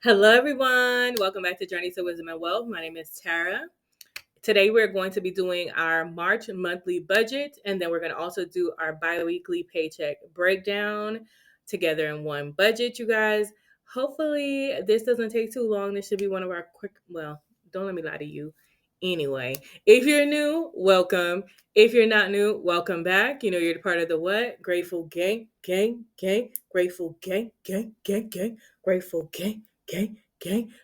Hello, everyone. Welcome back to Journey to Wisdom and Wealth. My name is Tara. Today, we're going to be doing our March monthly budget, and then we're going to also do our bi-weekly paycheck breakdown together in one budget, you guys. Hopefully, this doesn't take too long. This should be one of our don't let me lie to you. Anyway, if you're new, welcome. If you're not new, welcome back. You know, you're part of the what? Grateful gang, gang, gang, grateful gang, gang, gang, gang, grateful gang, gang,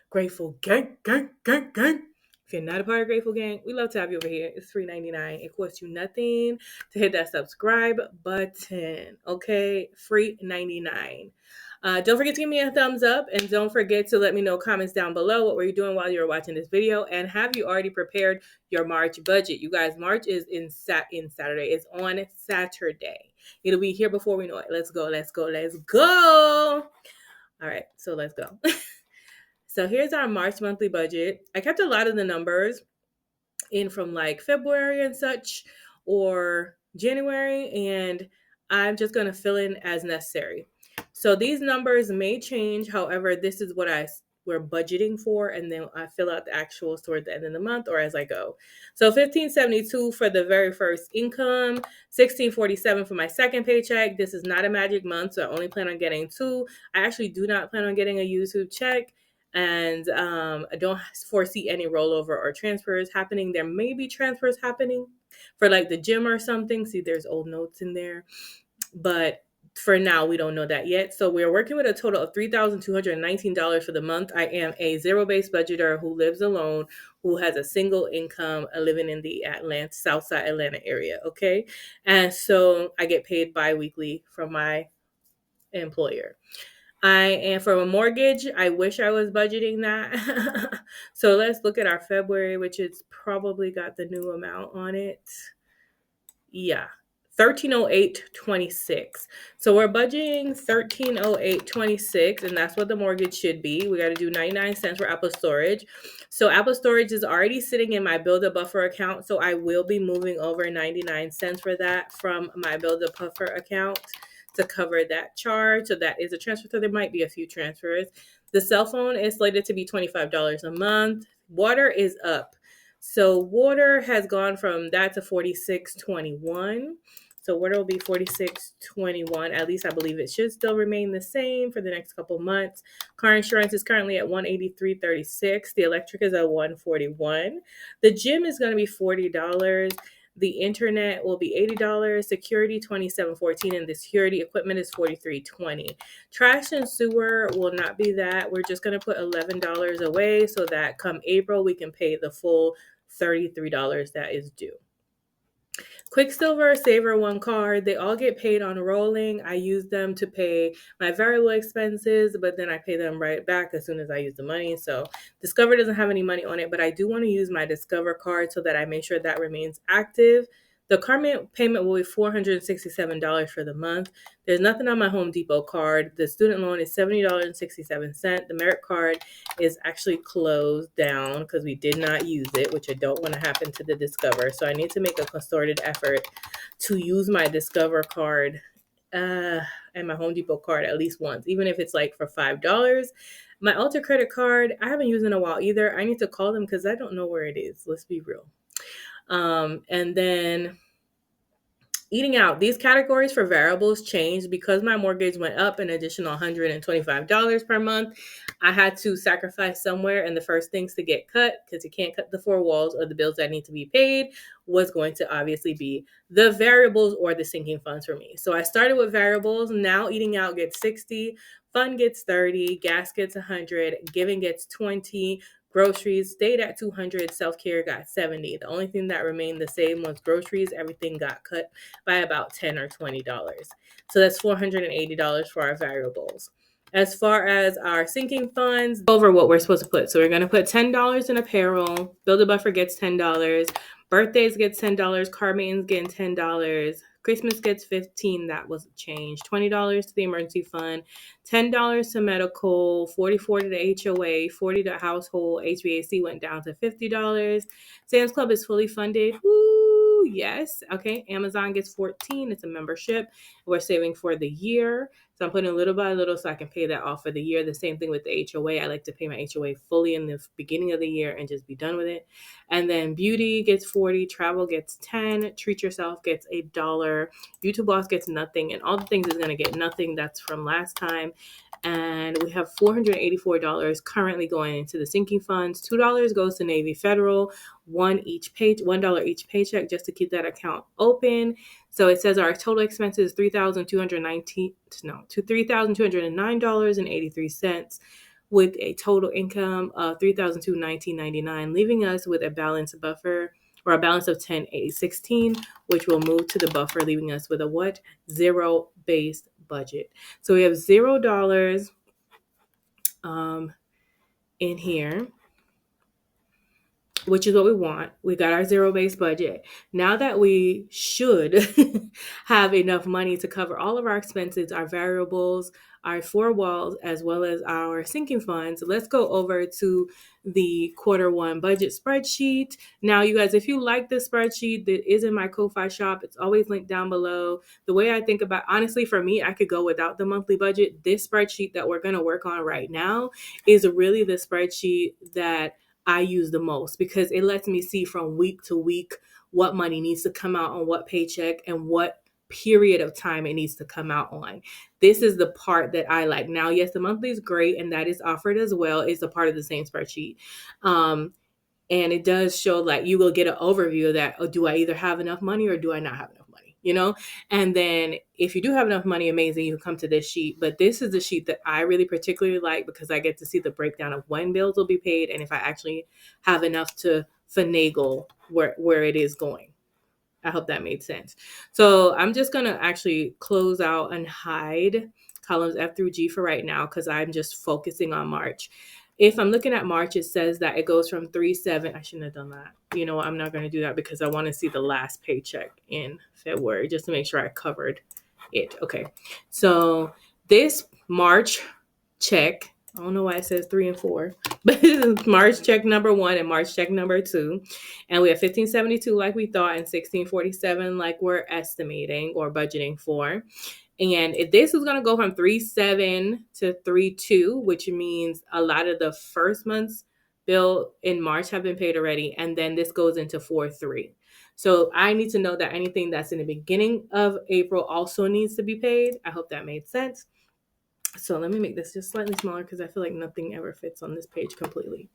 grateful gang, gang, gang, gang. If you're not a part of Grateful Gang, we love to have you over here. It's $3.99. It costs you nothing to hit that subscribe button. Okay, free 99. Don't forget to give me a thumbs up, and don't forget to let me know comments down below. What were you doing while you were watching this video, and have you already prepared your March budget? You guys, March is in Saturday. It's on Saturday. It'll be here before we know it. Let's go. Let's go. Let's go. All right, so let's go. So here's our March monthly budget. I kept a lot of the numbers in from like February and such, or January, and I'm just going to fill in as necessary. So these numbers may change. However, this is what we're budgeting for, and then I fill out the actuals toward the end of the month or as I go. So $1,572 for the very first income, $1,647 for my second paycheck. This is not a magic month, so I only plan on getting two. I actually do not plan on getting a YouTube check. And I don't foresee any rollover or transfers happening. There may be transfers happening for like the gym or something. See, there's old notes in there. But for now, we don't know that yet. So we're working with a total of $3,219 for the month. I am a zero-based budgeter who lives alone, who has a single income, living in the Southside Atlanta area, okay? And so I get paid bi-weekly from my employer. For a mortgage, I wish I was budgeting that. So let's look at our February, which it's probably got the new amount on it. Yeah, $1,308.26. So we're budgeting $1,308.26, and that's what the mortgage should be. We got to do 99 cents for Apple storage. So Apple storage is already sitting in my build a buffer account, so I will be moving over 99 cents for that from my build a buffer account to cover that charge. So that is a transfer. So there might be a few transfers. The cell phone is slated to be $25 a month. Water is up. So water has gone from that to $46.21. So water will be $46.21. At least I believe it should still remain the same for the next couple months. Car insurance is currently at $183.36. The electric is at $141. The gym is going to be $40. The internet will be $80, security $27.14, and the security equipment is $43.20. Trash and sewer will not be that. We're just going to put $11 away so that come April we can pay the full $33 that is due. Quicksilver, Saver One card, they all get paid on rolling. I use them to pay my variable expenses, but then I pay them right back as soon as I use the money. So Discover doesn't have any money on it, but I do want to use my Discover card so that I make sure that remains active. The card payment will be $467 for the month. There's nothing on my Home Depot card. The student loan is $70.67. The Merit card is actually closed down because we did not use it, which I don't want to happen to the Discover. So I need to make a concerted effort to use my Discover card and my Home Depot card at least once, even if it's like for $5. My Ultra credit card, I haven't used in a while either. I need to call them because I don't know where it is. Let's be real. And then eating out. These categories for variables changed because my mortgage went up an additional $125 per month. I had to sacrifice somewhere, and the first things to get cut, because you can't cut the four walls or the bills that need to be paid, was going to obviously be the variables or the sinking funds for me. So I started with variables. Now eating out gets 60, fun gets 30, gas gets 100, giving gets 20, groceries stayed at 200, self-care got 70. The only thing that remained the same was groceries. Everything got cut by about $10 or $20. So that's $480 for our variables. As far as our sinking funds, over what we're supposed to put. So we're going to put $10 in apparel. Build a buffer gets $10. Birthdays gets $10. Car maintenance getting $10. Christmas gets $15. That was changed. $20 to the emergency fund, $10 to medical, $44 to the HOA, $40 to household. HVAC went down to $50. Sam's Club is fully funded. Woo, yes. Okay. Amazon gets $14. It's a membership. We're saving for the year. So I'm putting little by little so I can pay that off for the year. The same thing with the HOA. I like to pay my HOA fully in the beginning of the year and just be done with it. And then beauty gets 40, travel gets 10, treat yourself gets $1, YouTube Boss gets nothing, and all the things is going to get nothing. That's from last time. And we have $484 currently going into the sinking funds. $2 goes to Navy Federal, $1 each paycheck just to keep that account open. So it says our total expenses is $3,209.83 with a total income of $3,219.99, leaving us with a balance buffer or a balance of $10,816, which will move to the buffer, leaving us with a what? Zero-based budget. So we have $0 in here, which is what we want. We got our zero-based budget. Now that we should have enough money to cover all of our expenses, our variables, our four walls, as well as our sinking funds, let's go over to the Q1 budget spreadsheet. Now, you guys, if you like this spreadsheet, that is in my Ko-Fi shop. It's always linked down below. The way I think about, honestly, for me, I could go without the monthly budget. This spreadsheet that we're going to work on right now is really the spreadsheet that I use the most because it lets me see from week to week what money needs to come out on what paycheck and what period of time it needs to come out on. This is the part that I like. Now, yes, the monthly is great and that is offered as well. It's a part of the same spreadsheet. And it does show like you will get an overview of that. Oh, do I either have enough money or do I not have enough money? You know? And then if you do have enough money, amazing, you come to this sheet. But this is the sheet that I really particularly like because I get to see the breakdown of when bills will be paid and if I actually have enough to finagle where it is going. I hope that made sense. So I'm just going to actually close out and hide columns F through G for right now because I'm just focusing on March. If I'm looking at March, it says that it goes from 3/7. I shouldn't have done that. You know what? I'm not going to do that because I want to see the last paycheck in February just to make sure I covered it. Okay. So this March check, I don't know why it says 3 and 4, but this is March check number 1 and March check number 2. And we have 1572 like we thought and 1647 like we're estimating or budgeting for. And if this is going to go from 3/7 to 3/2, which means a lot of the first month's bill in March have been paid already. And then this goes into 4/3. So I need to know that anything that's in the beginning of April also needs to be paid. I hope that made sense. So let me make this just slightly smaller because I feel like nothing ever fits on this page completely.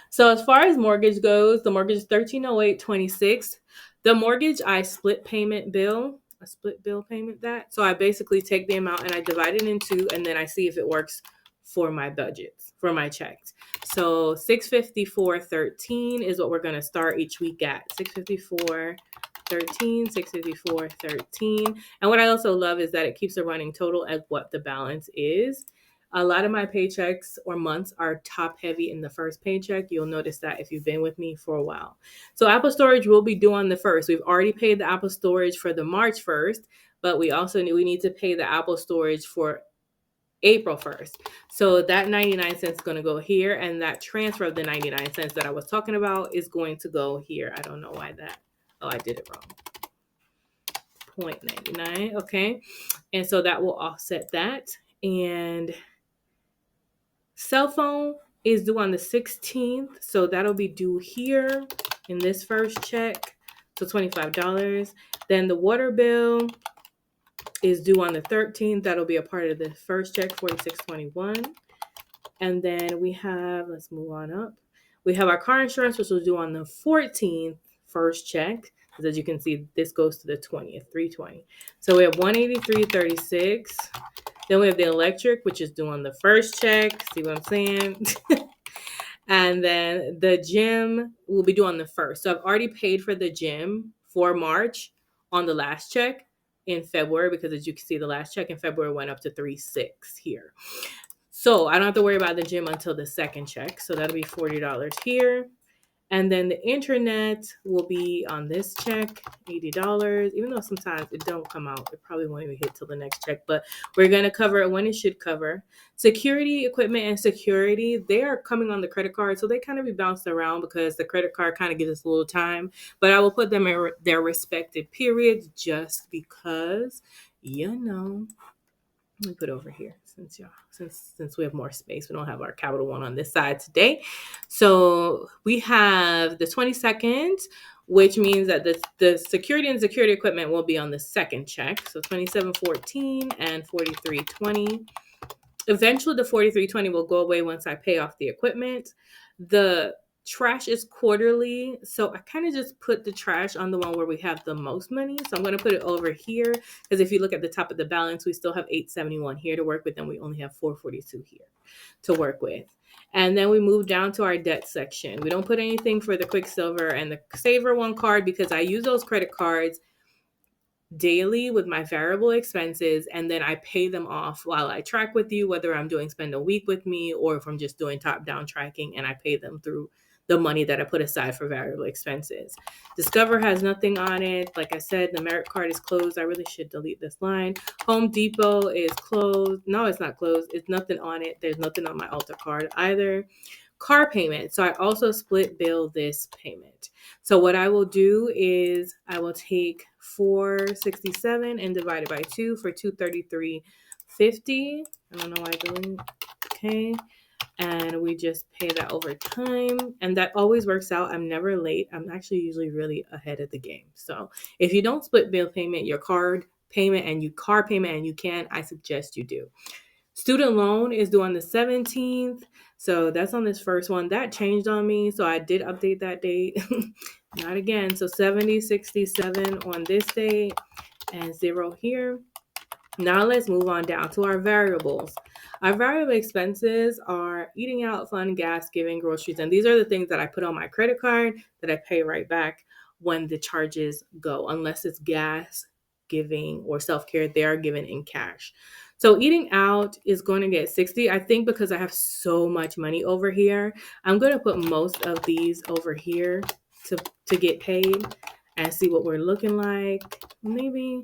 So as far as mortgage goes, the mortgage is $1308.26. The mortgage, I split payment bill. A split bill payment that. So I basically take the amount and I divide it in two and then I see if it works for my budgets, for my checks. So $654.13 is what we're going to start each week at. $654.13, $654.13. And what I also love is that it keeps a running total at what the balance is. A lot of my paychecks or months are top heavy in the first paycheck. You'll notice that if you've been with me for a while. So Apple storage will be due on the 1st. We've already paid the Apple storage for the March 1st, but we need to pay the Apple storage for April 1st. So that 99 cents is going to go here, and that transfer of the 99 cents that I was talking about is going to go here. I don't know why that. Oh, I did it wrong. 0.99. Okay. And so that will offset that. And cell phone is due on the 16th. So that'll be due here in this first check. So $25. Then the water bill is due on the 13th. That'll be a part of the first check, $46.21. And then we have, let's move on up. We have our car insurance, which was due on the 14th, first check. Because as you can see, this goes to the 20th, $320. So we have $183.36. Then we have the electric, which is due on the first check. See what I'm saying? And then the gym will be due on the 1st. So I've already paid for the gym for March on the last check in February, because as you can see, the last check in February went up to $3.6 here. So I don't have to worry about the gym until the second check. So that'll be $40 here. And then the internet will be on this check, $80. Even though sometimes it don't come out, it probably won't even hit till the next check. But we're going to cover it when it should cover. Security, equipment, and security, they are coming on the credit card. So they kind of be bounced around because the credit card kind of gives us a little time. But I will put them in their respective periods just because, you know, Let me put over here since we have more space. We don't have our Capital One on this side today. So we have the 22nd, which means that the security and security equipment will be on the second check. So 2714 and 4320. Eventually the 4320 will go away once I pay off the equipment. The trash is quarterly, so I kind of just put the trash on the one where we have the most money. So I'm going to put it over here, because if you look at the top of the balance, we still have 871 here to work with, and we only have 442 here to work with. And then we move down to our debt section. We don't put anything for the Quicksilver and the Saver One card, because I use those credit cards daily with my variable expenses, and then I pay them off while I track with you, whether I'm doing spend a week with me or if I'm just doing top-down tracking, and I pay them through the money that I put aside for variable expenses. Discover has nothing on it. Like I said, the Merit card is closed. I really should delete this line. Home Depot is closed. No, it's not closed. It's nothing on it. There's nothing on my Ulta card either. Car payment. So I also split bill this payment. So what I will do is I will take 467 and divide it by 2 for 233.50. I don't know why I didn't. Okay. And we just pay that over time. And that always works out. I'm never late. I'm actually usually really ahead of the game. So if you don't split bill payment, your car payment and you can, I suggest you do. Student loan is due on the 17th. So that's on this first one. That changed on me. So I did update that date. Not again. So 7067 on this date and 0 here. Now let's move on down to our variables. Our variable expenses are eating out, fun, gas, giving, groceries. And these are the things that I put on my credit card that I pay right back when the charges go, unless it's gas, giving, or self-care. They are given in cash. So eating out is going to get 60. I think because I have so much money over here, I'm going to put most of these over here to get paid and see what we're looking like. Maybe,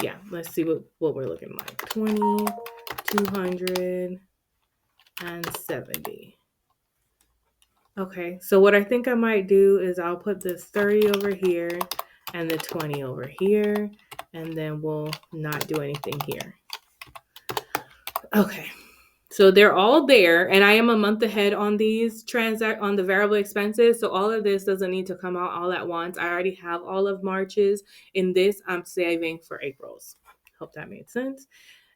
yeah, let's see what we're looking like. 20, 270. Okay, so what I think I might do is I'll put this 30 over here and the 20 over here, and then we'll not do anything here. Okay, so they're all there, and I am a month ahead on these on the variable expenses. So all of this doesn't need to come out all at once. I already have all of March's. In this, I'm saving for April's. Hope that made sense.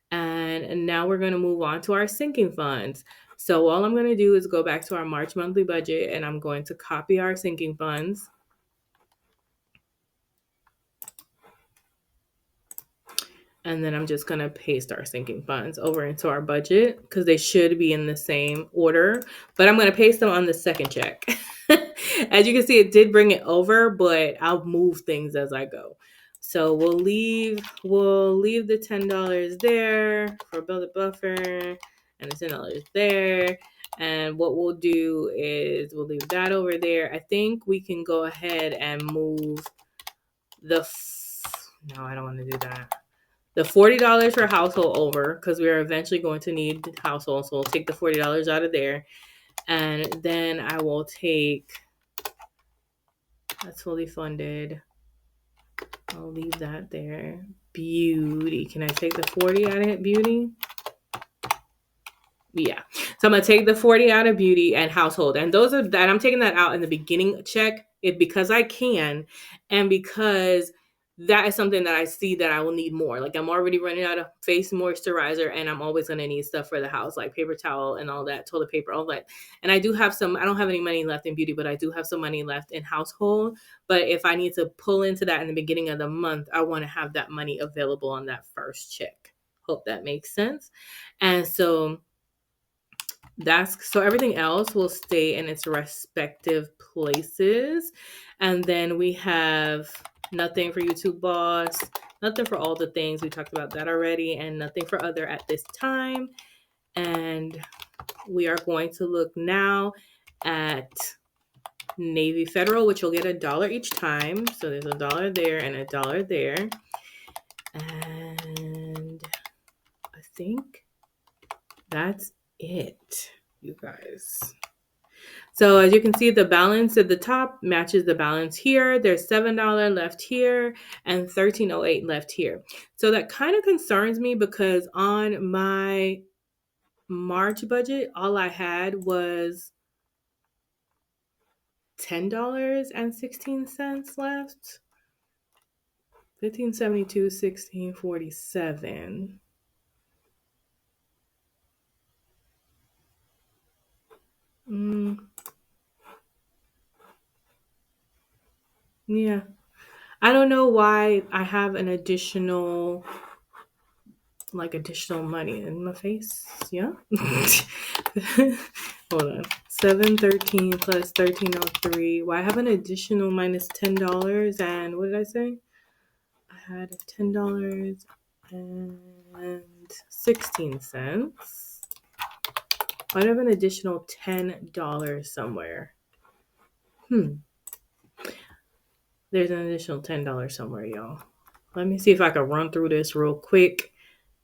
And now we're going to move on to our sinking funds. So all I'm going to do is go back to our March monthly budget, and I'm going to copy our sinking funds. And then I'm just going to paste our sinking funds over into our budget because they should be in the same order. But I'm going to paste them on the second check. As you can see, it did bring it over, but I'll move things as I go. So we'll leave the $10 there for build a buffer, and the $10 there. And what we'll do is we'll leave that over there. I think we can go ahead and move no, I don't want to do that. The $40 for household over, because we are eventually going to need household. So we'll take the $40 out of there. And then I will take, that's fully funded. I'll leave that there. Beauty. Can I take the 40 out of beauty? Yeah. So I'm going to take the 40 out of beauty and household. And those are that. I'm taking that out in the beginning check because I can, and because that is something that I see that I will need more. Like I'm already running out of face moisturizer, and I'm always going to need stuff for the house, like paper towel and all that, toilet paper, all that. And I do have some, I don't have any money left in beauty, but I do have some money left in household. But if I need to pull into that in the beginning of the month, I want to have that money available on that first check. Hope that makes sense. And so everything else will stay in its respective places. And then we have nothing for YouTube Boss, nothing for all the things. We talked about that already, and nothing for other at this time. And we are going to look now at Navy Federal, which will get $1 each time. So there's $1 there and $1 there. And I think that's it, you guys. So as you can see, the balance at the top matches the balance here. There's $7 left here and 1308 left here. So that kind of concerns me because on my March budget, all I had was $10.16 left. 1572, 1647. Yeah. I don't know why I have an additional money in my face. Yeah. Hold on. 713 plus 1303. Why I have an additional minus $10 and what did I say? I had $10 and 16 cents. Why do I have an additional $10 somewhere? There's an additional $10 somewhere, y'all. Let me see if I can run through this real quick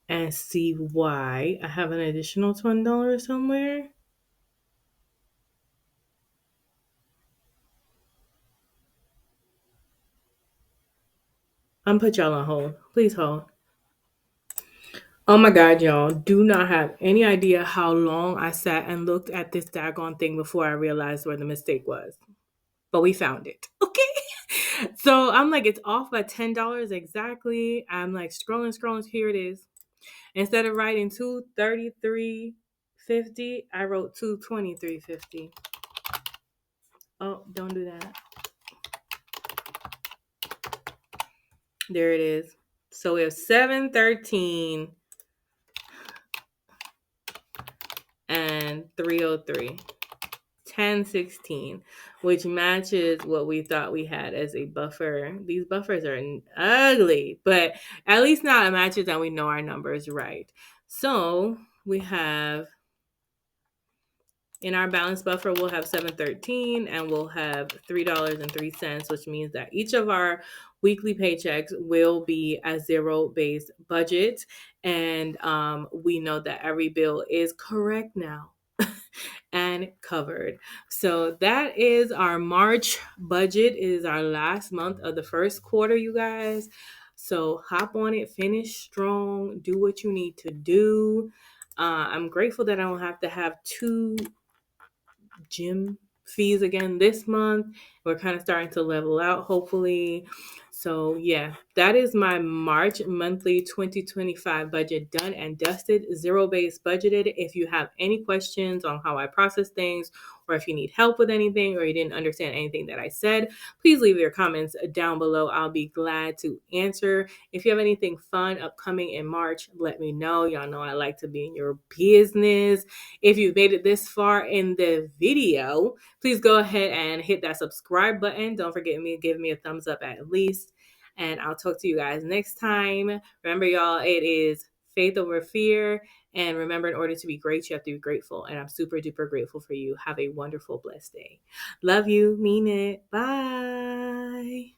and see why I have an additional $20 somewhere. I'm gonna put y'all on hold. Please hold. Oh my God, y'all. Do not have any idea how long I sat and looked at this daggone thing before I realized where the mistake was. But we found it. Okay. So I'm like, it's off by $10 exactly. I'm like scrolling. Here it is. Instead of writing $233.50, I wrote $223.50. Oh, don't do that. There it is. So we have 713 and 303. 1016, which matches what we thought we had as a buffer. These buffers are ugly, but at least now it matches and we know our numbers right. So we have in our balance buffer, we'll have 713 and we'll have $3.03, which means that each of our weekly paychecks will be a zero-based budget. And we know that every bill is correct now and covered. So that is our March budget. It is our last month of the first quarter, you guys. So hop on it, finish strong, do what you need to do. I'm grateful that I don't have to have two gym fees again this month. We're kind of starting to level out, hopefully. So yeah, that is my March monthly 2025 budget done and dusted, zero-based budgeted. If you have any questions on how I process things, or if you need help with anything, or you didn't understand anything that I said, please leave your comments down below. I'll be glad to answer. If you have anything fun upcoming in March, let me know. Y'all know I like to be in your business. If you've made it this far in the video, please go ahead and hit that subscribe button. Don't forget to give me a thumbs up at least. And I'll talk to you guys next time. Remember, y'all, it is faith over fear. And remember, in order to be great, you have to be grateful. And I'm super duper grateful for you. Have a wonderful, blessed day. Love you. Mean it. Bye.